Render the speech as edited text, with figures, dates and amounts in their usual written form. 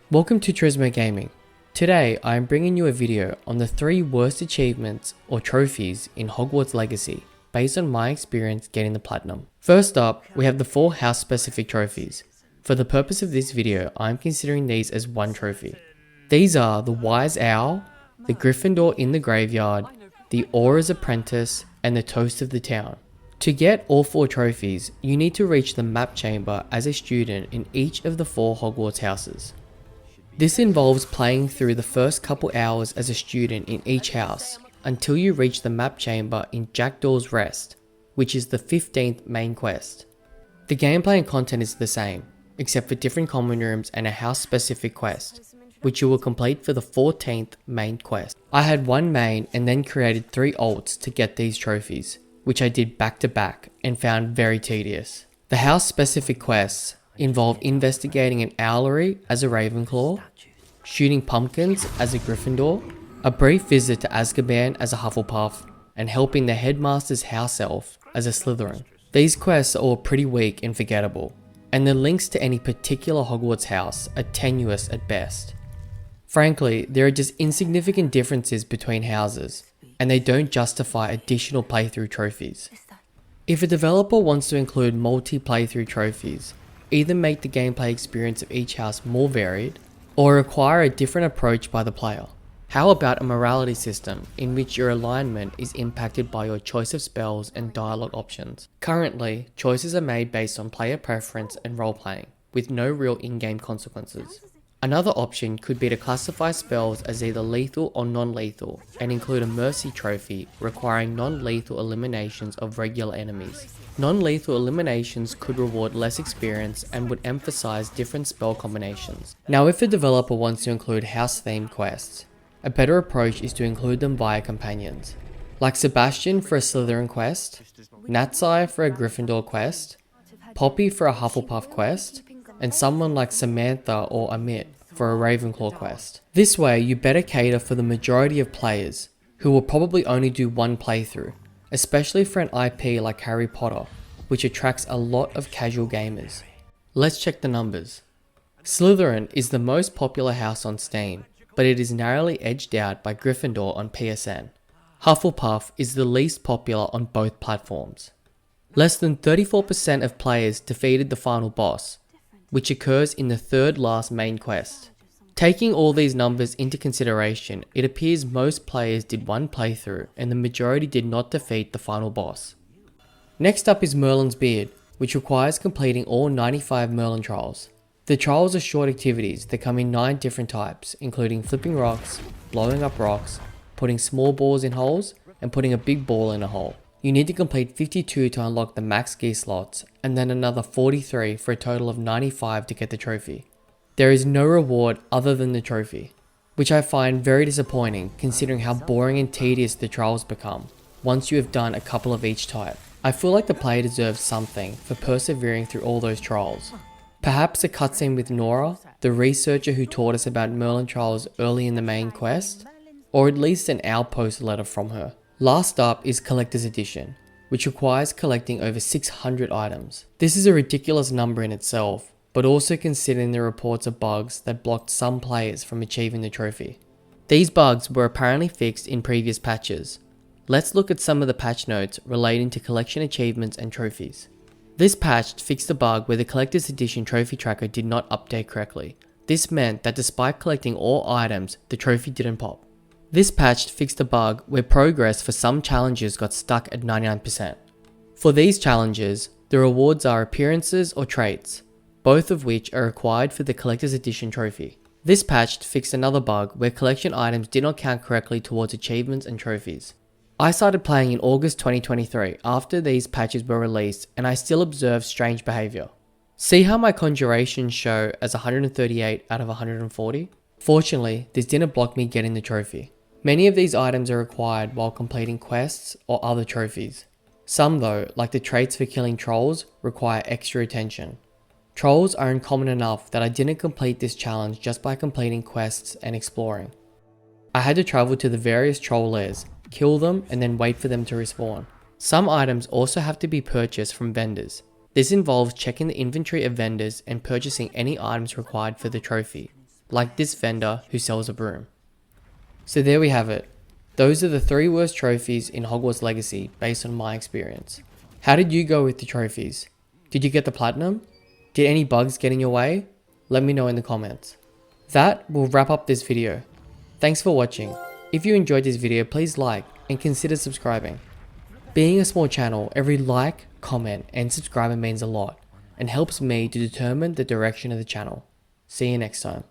Welcome to Trismo Gaming. Today I am bringing you a video on the 3 worst achievements or trophies in Hogwarts Legacy based on my experience getting the platinum. First up, we have the 4 house specific trophies. For the purpose of this video, I am considering these as one trophy. These are the Wise Owl, the Gryffindor in the Graveyard, the Auror's Apprentice, and the Toast of the Town. To get all 4 trophies, you need to reach the map chamber as a student in each of the 4 Hogwarts houses. This involves playing through the first couple hours as a student in each house until you reach the map chamber in Jackdaw's Rest, which is the 15th main quest. The gameplay and content is the same, except for different common rooms and a house specific quest, which you will complete for the 14th main quest. I had one main and then created 3 alts to get these trophies, which I did back to back and found very tedious. The house specific quests involve investigating an owlery as a Ravenclaw, shooting pumpkins as a Gryffindor, a brief visit to Azkaban as a Hufflepuff, and helping the headmaster's house elf as a Slytherin. These quests are all pretty weak and forgettable, and the links to any particular Hogwarts house are tenuous at best. Frankly, there are just insignificant differences between houses, and they don't justify additional playthrough trophies. If a developer wants to include multi-playthrough trophies, either make the gameplay experience of each house more varied, or require a different approach by the player. How about a morality system in which your alignment is impacted by your choice of spells and dialogue options? Currently, choices are made based on player preference and role-playing, with no real in-game consequences. Another option could be to classify spells as either lethal or non-lethal, and include a mercy trophy requiring non-lethal eliminations of regular enemies. Non-lethal eliminations could reward less experience and would emphasize different spell combinations. Now, if a developer wants to include house-themed quests, a better approach is to include them via companions, like Sebastian for a Slytherin quest, Natsai for a Gryffindor quest, Poppy for a Hufflepuff quest, and someone like Samantha or Amit for a Ravenclaw quest. This way, you better cater for the majority of players, who will probably only do one playthrough, especially for an IP like Harry Potter, which attracts a lot of casual gamers. Let's check the numbers. Slytherin is the most popular house on Steam, but it is narrowly edged out by Gryffindor on PSN. Hufflepuff is the least popular on both platforms. Less than 34% of players defeated the final boss, which occurs in the 3rd last main quest. Taking all these numbers into consideration, it appears most players did one playthrough and the majority did not defeat the final boss. Next up is Merlin's Beard, which requires completing all 95 Merlin trials. The trials are short activities that come in 9 different types, including flipping rocks, blowing up rocks, putting small balls in holes, and putting a big ball in a hole. You need to complete 52 to unlock the max gear slots, and then another 43 for a total of 95 to get the trophy. There is no reward other than the trophy, which I find very disappointing considering how boring and tedious the trials become once you have done a couple of each type. I feel like the player deserves something for persevering through all those trials. Perhaps a cutscene with Nora, the researcher who taught us about Merlin trials early in the main quest, or at least an outpost letter from her. Last up is Collector's Edition, which requires collecting over 600 items. This is a ridiculous number in itself, but also considering the reports of bugs that blocked some players from achieving the trophy. These bugs were apparently fixed in previous patches. Let's look at some of the patch notes relating to collection achievements and trophies. This patch fixed the bug where the Collector's Edition trophy tracker did not update correctly. This meant that despite collecting all items, the trophy didn't pop. This patch fixed a bug where progress for some challenges got stuck at 99%. For these challenges, the rewards are appearances or traits, both of which are required for the Collector's Edition trophy. This patch fixed another bug where collection items did not count correctly towards achievements and trophies. I started playing in August 2023 after these patches were released, and I still observed strange behavior. See how my conjurations show as 138 out of 140? Fortunately, this didn't block me getting the trophy. Many of these items are required while completing quests or other trophies. Some though, like the traits for killing trolls, require extra attention. Trolls are uncommon enough that I didn't complete this challenge just by completing quests and exploring. I had to travel to the various troll lairs, kill them, and then wait for them to respawn. Some items also have to be purchased from vendors. This involves checking the inventory of vendors and purchasing any items required for the trophy. like this vendor who sells a broom. So there we have it. Those are the 3 worst trophies in Hogwarts Legacy based on my experience. How did you go with the trophies? Did you get the platinum? Did any bugs get in your way? Let me know in the comments. That will wrap up this video. Thanks for watching. If you enjoyed this video, please like and consider subscribing. Being a small channel, every like, comment and subscriber means a lot and helps me to determine the direction of the channel. See you next time.